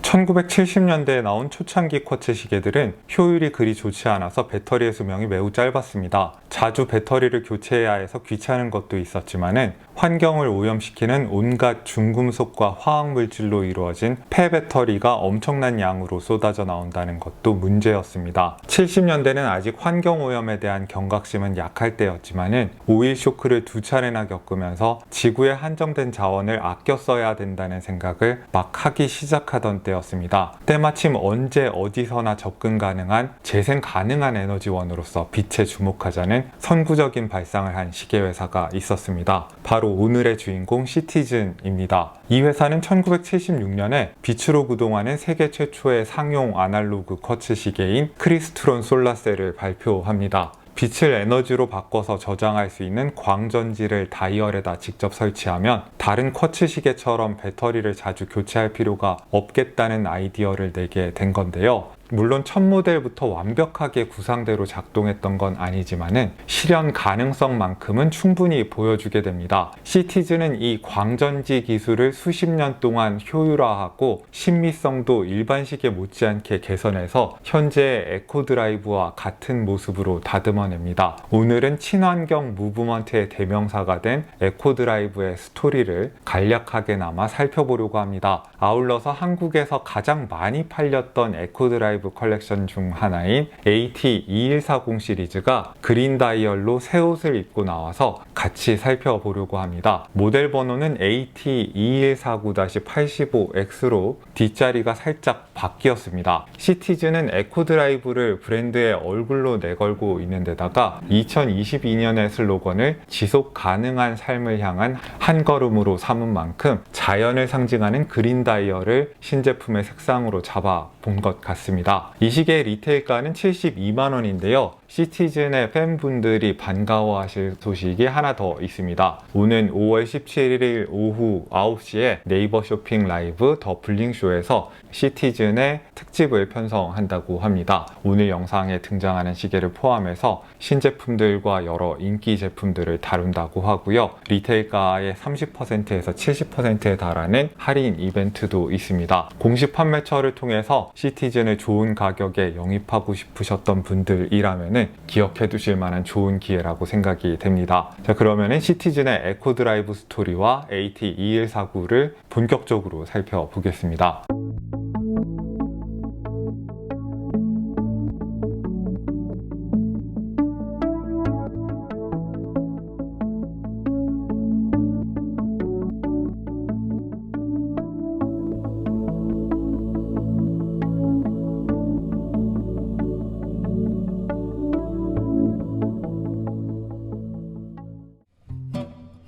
1970년대에 나온 초창기 쿼츠 시계들은 효율이 그리 좋지 않아서 배터리의 수명이 매우 짧았습니다. 자주 배터리를 교체해야 해서 귀찮은 것도 있었지만은 환경을 오염시키는 온갖 중금속과 화학물질로 이루어진 폐배터리가 엄청난 양으로 쏟아져 나온다는 것도 문제였습니다. 70년대는 아직 환경오염에 대한 경각심은 약할 때였지만은 오일 쇼크를 2차례나 겪으면서 지구의 한정된 자원을 아껴 써야 된다는 생각을 막 하기 시작하던 때였습니다. 때마침 언제 어디서나 접근 가능한 재생 가능한 에너지원으로서 빛에 주목하자는 선구적인 발상을 한 시계회사가 있었습니다. 바로 오늘의 주인공 시티즌입니다. 이 회사는 1976년에 빛으로 구동하는 세계 최초의 상용 아날로그 쿼츠 시계인 크리스트론 솔라셀을 발표합니다. 빛을 에너지로 바꿔서 저장할 수 있는 광전지를 다이얼에다 직접 설치하면 다른 쿼츠 시계처럼 배터리를 자주 교체할 필요가 없겠다는 아이디어를 내게 된 건데요. 물론 첫 모델부터 완벽하게 구상대로 작동했던 건 아니지만은 실현 가능성만큼은 충분히 보여주게 됩니다. 시티즌은 이 광전지 기술을 수십 년 동안 효율화하고 신미성도 일반 시계 못지않게 개선해서 현재의 에코드라이브와 같은 모습으로 다듬어냅니다. 오늘은 친환경 무브먼트의 대명사가 된 에코드라이브의 스토리를 간략하게나마 살펴보려고 합니다. 아울러서 한국에서 가장 많이 팔렸던 에코드라이브 컬렉션 중 하나인 AT2140 시리즈가 그린 다이얼로 새 옷을 입고 나와서 같이 살펴보려고 합니다. 모델 번호는 AT2149-85X로 뒷자리가 살짝 바뀌었습니다. 시티즌은 에코드라이브를 브랜드의 얼굴로 내걸고 있는 데다가 2022년의 슬로건을 지속 가능한 삶을 향한 한 걸음으로 삼은 만큼 자연을 상징하는 그린 다이얼을 신제품의 색상으로 잡아본 것 같습니다. 이 시계의 리테일가는 72만원인데요. 시티즌의 팬분들이 반가워하실 소식이 하나 더 있습니다. 오는 5월 17일 오후 9시에 네이버 쇼핑 라이브 더 블링쇼에서 시티즌의 특집을 편성한다고 합니다. 오늘 영상에 등장하는 시계를 포함해서 신제품들과 여러 인기 제품들을 다룬다고 하고요. 리테일가의 30%에서 70%에 달하는 할인 이벤트도 있습니다. 공식 판매처를 통해서 시티즌을 좋은 가격에 영입하고 싶으셨던 분들이라면 기억해 두실 만한 좋은 기회라고 생각이 됩니다. 자, 그러면은 시티즌의 에코드라이브 스토리와 AT2149를 본격적으로 살펴보겠습니다.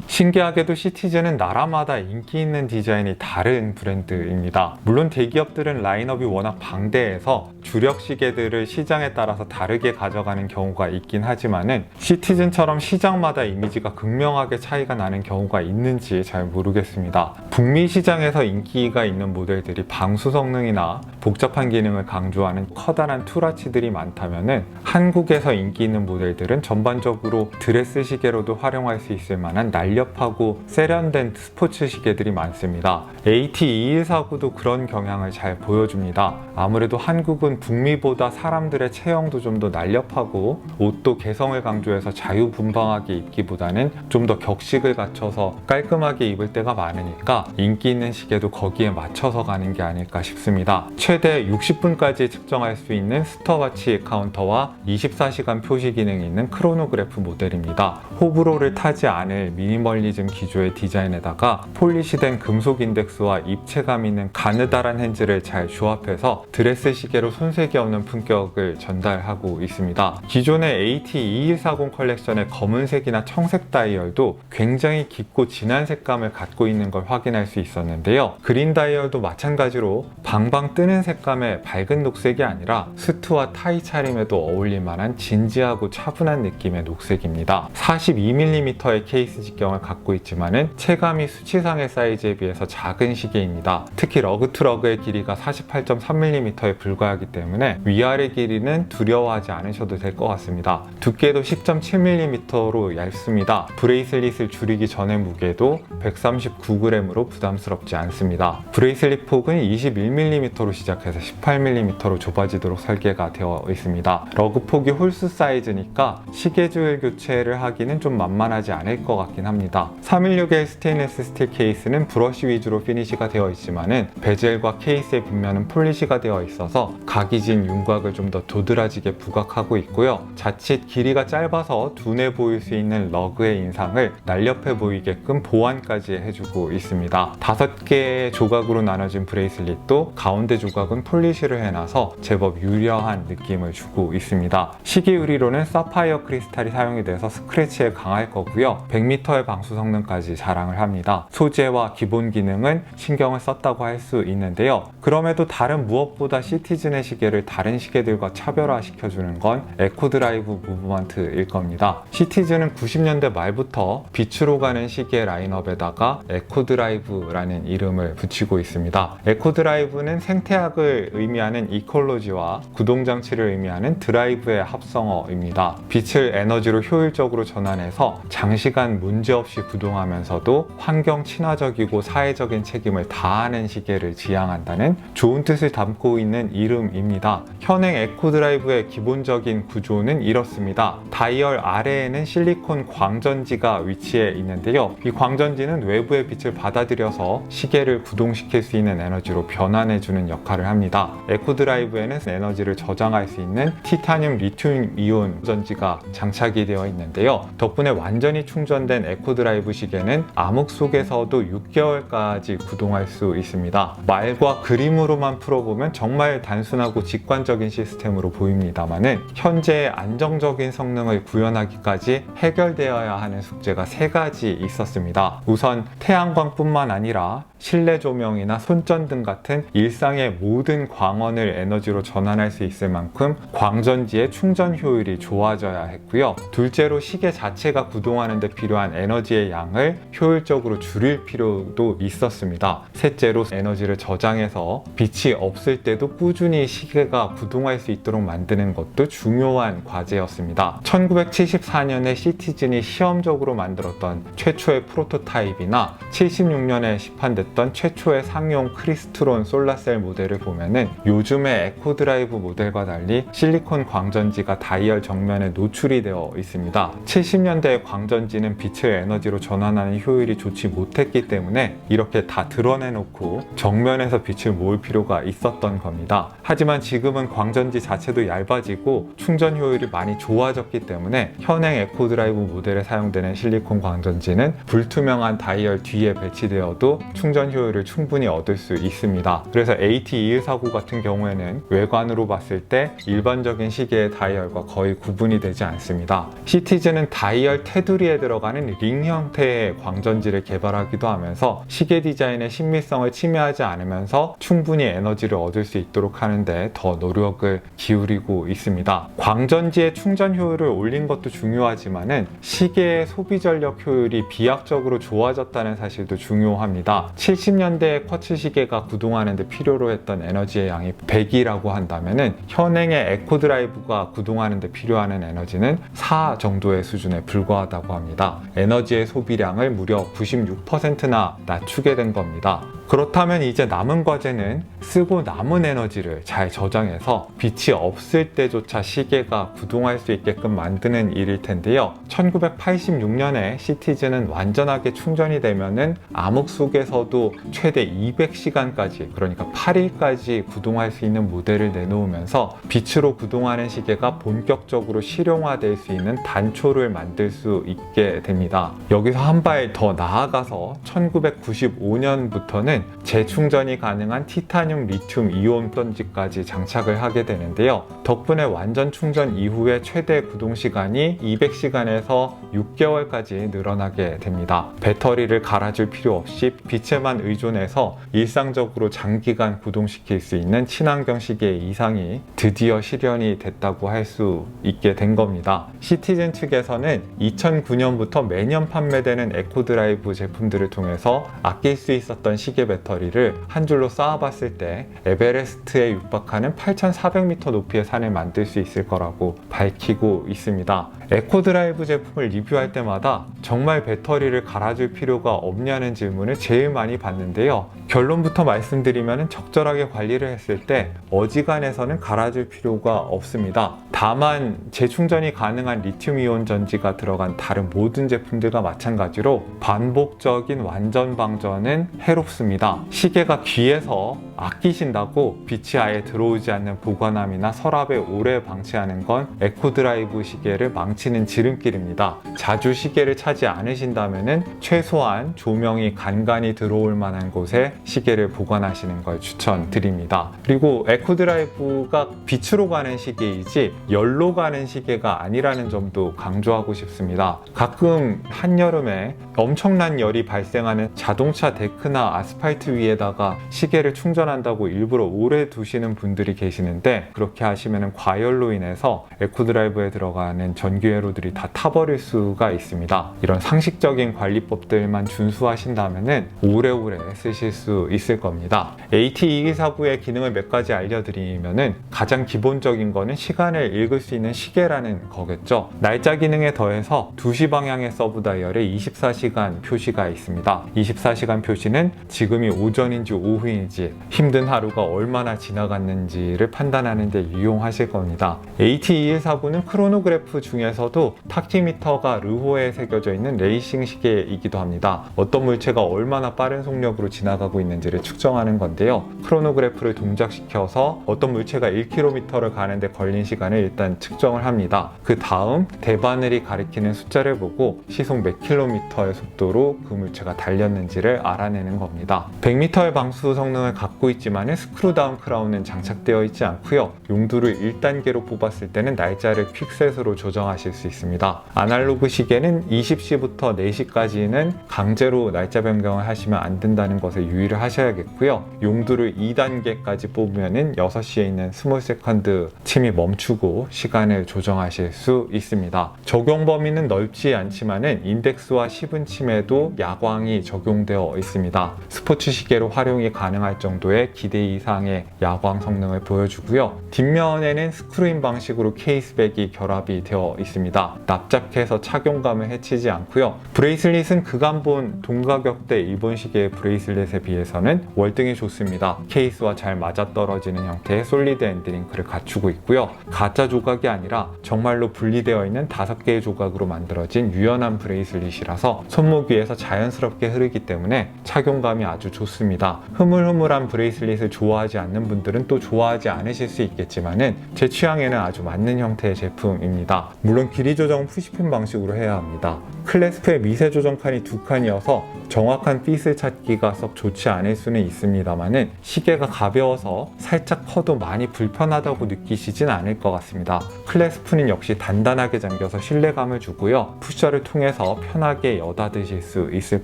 신기하게도 시티즌은 나라마다 인기 있는 디자인이 다른 브랜드입니다. 물론 대기업들은 라인업이 워낙 방대해서 주력 시계들을 시장에 따라서 다르게 가져가는 경우가 있긴 하지만은 시티즌처럼 시장마다 이미지가 극명하게 차이가 나는 경우가 있는지 잘 모르겠습니다. 북미 시장에서 인기가 있는 모델들이 방수 성능이나 복잡한 기능을 강조하는 커다란 투라치들이 많다면은 한국에서 인기 있는 모델들은 전반적으로 드레스 시계로도 활용할 수 있을 만한 날렵하고 세련된 스포츠 시계들이 많습니다. AT2149도 그런 경향을 잘 보여줍니다. 아무래도 한국은 북미보다 사람들의 체형도 좀 더 날렵하고 옷도 개성을 강조해서 자유분방하게 입기보다는 좀 더 격식을 갖춰서 깔끔하게 입을 때가 많으니까 인기 있는 시계도 거기에 맞춰서 가는 게 아닐까 싶습니다. 최대 60분까지 측정할 수 있는 스톱워치 카운터와 24시간 표시 기능이 있는 크로노그래프 모델입니다. 호불호를 타지 않을 미니멀리즘 기조의 디자인에다가 폴리시된 금속 인덱스와 입체감 있는 가느다란 핸즈를 잘 조합해서 드레스 시계로 손색이 없는 품격을 전달하고 있습니다. 기존의 AT2140 컬렉션의 검은색이나 청색 다이얼도 굉장히 깊고 진한 색감을 갖고 있는 걸 확인할 수 있었는데요. 그린 다이얼도 마찬가지로 방방 뜨는 색감의 밝은 녹색이 아니라 수트와 타이 차림에도 어울릴 만한 진지하고 차분한 느낌의 녹색입니다. 42mm의 케이스 직경을 갖고 있지만은 체감이 수치상의 사이즈에 비해서 작은 시계입니다. 특히 러그 투 러그의 길이가 48.3mm에 불과하기 때문에 위아래 길이는 두려워하지 않으셔도 될 것 같습니다. 두께도 10.7mm로 얇습니다. 브레이슬릿을 줄이기 전의 무게도 139g으로 부담스럽지 않습니다. 브레이슬릿 폭은 21mm 9mm로 시작해서 18mm로 좁아지도록 설계가 되어 있습니다. 러그 폭이 홀수 사이즈니까 시계줄 교체를 하기는 좀 만만하지 않을 것 같긴 합니다. 316의 스테인리스 스틸 케이스는 브러쉬 위주로 피니시가 되어 있지만은 베젤과 케이스의 빗면은 폴리시가 되어 있어서 각이 진 윤곽을 좀 더 도드라지게 부각하고 있고요. 자칫 길이가 짧아서 둔해 보일 수 있는 러그의 인상을 날렵해 보이게끔 보완까지 해주고 있습니다. 5개의 조각으로 나눠진 브레이슬릿도 가운데 조각은 폴리시를 해놔서 제법 유려한 느낌을 주고 있습니다. 시계 유리로는 사파이어 크리스탈이 사용이 돼서 스크래치에 강할 거고요. 100m의 방수 성능까지 자랑을 합니다. 소재와 기본 기능은 신경을 썼다고 할 수 있는데요. 그럼에도 다른 무엇보다 시티즌의 시계를 다른 시계들과 차별화시켜주는 건 에코드라이브 무브먼트일 겁니다. 시티즌은 90년대 말부터 빛으로 가는 시계 라인업에다가 에코드라이브라는 이름을 붙이고 있습니다. 에코드라이브는 생태학을 의미하는 이콜로지와 구동장치를 의미하는 드라이브의 합성어입니다. 빛을 에너지로 효율적으로 전환해서 장시간 문제없이 구동하면서도 환경 친화적이고 사회적인 책임을 다하는 시계를 지향한다는 좋은 뜻을 담고 있는 이름입니다. 현행 에코드라이브의 기본적인 구조는 이렇습니다. 다이얼 아래에는 실리콘 광전지가 위치해 있는데요. 이 광전지는 외부의 빛을 받아들여서 시계를 구동시킬 수 있는 에너지로 변환해주는 역할을 합니다. 에코드라이브에는 에너지를 저장할 수 있는 티타늄 리튬 이온 전지가 장착이 되어 있는데요. 덕분에 완전히 충전된 에코드라이브 시계는 암흑 속에서도 6개월까지 구동할 수 있습니다. 말과 그림으로만 풀어보면 정말 단순하고 직관적인 시스템으로 보입니다만은 현재의 안정적인 성능을 구현하기까지 해결되어야 하는 숙제가 3가지 있었습니다. 우선 태양광뿐만 아니라 실내 조명이나 손전등 같은 일상의 모든 광원을 에너지로 전환할 수 있을 만큼 광전지의 충전 효율이 좋아져야 했고요. 둘째로 시계 자체가 구동하는 데 필요한 에너지의 양을 효율적으로 줄일 필요도 있었습니다. 셋째로 에너지를 저장해서 빛이 없을 때도 꾸준히 시계가 구동할 수 있도록 만드는 것도 중요한 과제였습니다. 1974년에 시티즌이 시험적으로 만들었던 최초의 프로토타입이나 76년에 시판됐던 최초의 상용 크리스트론 솔라셀 모델을 보면은 요즘의 에코드라이브 모델과 달리 실리콘 광전지가 다이얼 정면에 노출이 되어 있습니다. 70년대의 광전지는 빛을 에너지로 전환하는 효율이 좋지 못했기 때문에 이렇게 다 드러내놓고 정면에서 빛을 모을 필요가 있었던 겁니다. 하지만 지금은 광전지 자체도 얇아지고 충전 효율이 많이 좋아졌기 때문에 현행 에코드라이브 모델에 사용되는 실리콘 광전지는 불투명한 다이얼 뒤에 배치되어도 충전 효율을 충분히 얻을 수 있습니다. 그래서 AT2149 같은 경우에는 외관으로 봤을 때 일반적인 시계의 다이얼과 거의 구분이 되지 않습니다. 시티즌은 다이얼 테두리에 들어가는 링 형태의 광전지를 개발하기도 하면서 시계 디자인의 신미성을 침해하지 않으면서 충분히 에너지를 얻을 수 있도록 하는데 더 노력을 기울이고 있습니다. 광전지의 충전 효율을 올린 것도 중요하지만은 시계의 소비 전력 효율이 비약적으로 좋아졌다는 사실도 중요합니다. 70년대의 쿼츠 시계가 구동하는 데 필요로 했던 에너지의 양이 100이라고 한다면은 현행의 에코드라이브가 구동하는 데 필요한 에너지는 4 정도의 수준에 불과하다고 합니다. 에너지의 소비량을 무려 96%나 낮추게 된 겁니다. 그렇다면 이제 남은 과제는 쓰고 남은 에너지를 잘 저장해서 빛이 없을 때조차 시계가 구동할 수 있게끔 만드는 일일 텐데요. 1986년에 시티즌은 완전하게 충전이 되면은 암흑 속에서도 최대 200시간까지, 그러니까 8일까지 구동할 수 있는 모델을 내놓으면서 빛으로 구동하는 시계가 본격적으로 실용화될 수 있는 단초를 만들 수 있게 됩니다. 여기서 한 발 더 나아가서 1995년부터는 재충전이 가능한 티타늄 리튬 이온 전지까지 장착을 하게 되는데요. 덕분에 완전 충전 이후에 최대 구동 시간이 200시간에서 6개월까지 늘어나게 됩니다. 배터리를 갈아줄 필요 없이 빛에만 의존해서 일상적으로 장기간 구동시킬 수 있는 친환경 시계 이상이 드디어 실현이 됐다고 할 수 있게 된 겁니다. 시티즌 측에서는 2009년부터 매년 판매되는 에코드라이브 제품들을 통해서 아낄 수 있었던 시계 배터리를 한 줄로 쌓아봤을 때 에베레스트에 육박하는 8,400m 높이의 산을 만들 수 있을 거라고 밝히고 있습니다. 에코드라이브 제품을 리뷰할 때마다 정말 배터리를 갈아줄 필요가 없냐는 질문을 제일 많이 받는데요. 결론부터 말씀드리면 적절하게 관리를 했을 때 어지간해서는 갈아줄 필요가 없습니다. 다만 재충전이 가능한 리튬이온 전지가 들어간 다른 모든 제품들과 마찬가지로 반복적인 완전 방전은 해롭습니다. 시계가 귀에서 아끼신다고 빛이 아예 들어오지 않는 보관함이나 서랍에 오래 방치하는 건 에코드라이브 시계를 망치는 지름길입니다. 자주 시계를 차지 않으신다면 최소한 조명이 간간히 들어올 만한 곳에 시계를 보관하시는 걸 추천드립니다. 그리고 에코드라이브가 빛으로 가는 시계이지 열로 가는 시계가 아니라는 점도 강조하고 싶습니다. 가끔 한여름에 엄청난 열이 발생하는 자동차 데크나 아스팔트 위에다가 시계를 충전한다고 일부러 오래 두시는 분들이 계시는데, 그렇게 하시면 과열로 인해서 에코드라이브에 들어가는 전기회로들이 다 타버릴 수가 있습니다. 이런 상식적인 관리법들만 준수하신다면 오래오래 쓰실 수 있을 겁니다. AT2149의 기능을 몇 가지 알려드리면 가장 기본적인 거는 시간을 읽을 수 있는 시계라는 거겠죠. 날짜 기능에 더해서 2시 방향의 서브 다이얼에 24시간 표시가 있습니다. 24시간 표시는 지금이 오전인지 오후인지 힘든 하루가 얼마나 지나갔는지를 판단하는 데 유용하실 겁니다. AT2149는 크로노그래프 중에서도 타키미터가 르호에 새겨져 있는 레이싱 시계이기도 합니다. 어떤 물체가 얼마나 빠른 속력으로 지나가고 있는지를 측정하는 건데요. 크로노그래프를 동작시켜서 어떤 물체가 1km를 가는데 걸린 시간을 일단 측정을 합니다. 그 다음 대바늘이 가리키는 숫자를 보고 시속 몇 킬로미터의 속도로 그 물체가 달렸는지를 알아내는 겁니다. 100m의 방수 성능을 갖고 있지만 스크루다운 크라운은 장착되어 있지 않고요. 용도를 1단계로 뽑았을 때는 날짜를 퀵셋으로 조정하실 수 있습니다. 아날로그 시계는 20시부터 4시까지는 강제로 날짜 변경을 하시면 안 된다는 것에 유의를 하셔야겠고요. 용도를 2단계까지 뽑으면 6시에 있는 스몰 세컨드 침이 멈추고 시간을 조정하실 수 있습니다. 적용 범위는 넓지 않지만 인덱스와 10은 침에도 야광이 적용되어 있습니다. 스포츠 시계로 활용이 가능할 정도의 기대 이상의 야광 성능을 보여주고요. 뒷면에는 스크루인 방식으로 케이스백이 결합이 되어 있습니다. 납작해서 착용감을 해치지 않고요. 브레이슬릿은 그간본 동가격대 일본 시계의 브레이슬릿에 비해서는 월등히 좋습니다. 케이스와 잘 맞아떨어지는 형태의 솔리드 엔드링크를 갖추고 있고요. 가짜 조각이 아니라 정말로 분리되어 있는 5개의 조각으로 만들어진 유연한 브레이슬릿이라서 손목 위에서 자연스럽게 흐르기 때문에 착용감이 아주 좋습니다. 흐물흐물한 브레이슬릿을 좋아하지 않는 분들은 또 좋아하지 않으실 수 있겠지만 제 취향에는 아주 맞는 형태의 제품입니다. 물론 길이 조정은 푸시핀 방식으로 해야 합니다. 클래스프의 미세 조정칸이 2칸이어서 정확한 핏을 찾기가 썩 좋지 않을 수는 있습니다만 시계가 가벼워서 살짝 커도 많이 불편하다고 느끼시진 않을 것 같습니다. 클래스프는 역시 단단하게 잠겨서 신뢰감을 주고요. 푸셔를 통해서 편하게 여닫으실 수 있을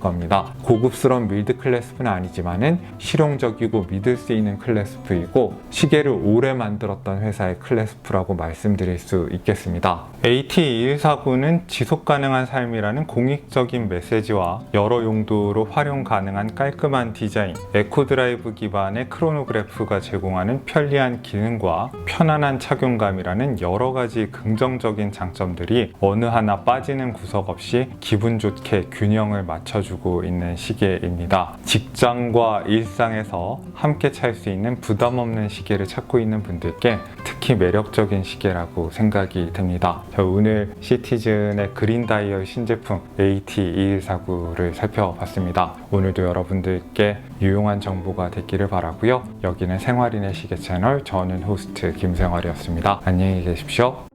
겁니다. 고급스러운 밀드 클래스프는 아니지만 실용적이고 믿을 수 있는 클래스프이고 시계를 오래 만들었던 회사의 클래스프라고 말씀드릴 수 있겠습니다. AT2149는 지속 가능한 삶이라는 공익적인 메시지와 여러 용도로 활용 가능한 깔끔한 디자인, 에코드라이브 기반의 크로노그래프가 제공하는 편리한 기능과 편안한 착용감이라는 여러 가지 긍정적인 장점들이 어느 하나 빠지는 구석 없이 기분 좋게 균형을 맞춰주고 있는 시계입니다. 직장과 일상에서 함께 찰 수 있는 부담 없는 시계를 찾고 있는 분들께 특히 매력적인 시계라고 생각이 듭니다. 저 오늘 시티즌의 그린 다이얼 신제품 AT2149를 살펴봤습니다. 오늘도 여러분들께 유용한 정보가 됐기를 바라고요. 여기는 생활인의 시계 채널, 저는 호스트 김생활이었습니다. 안녕히 계십시오.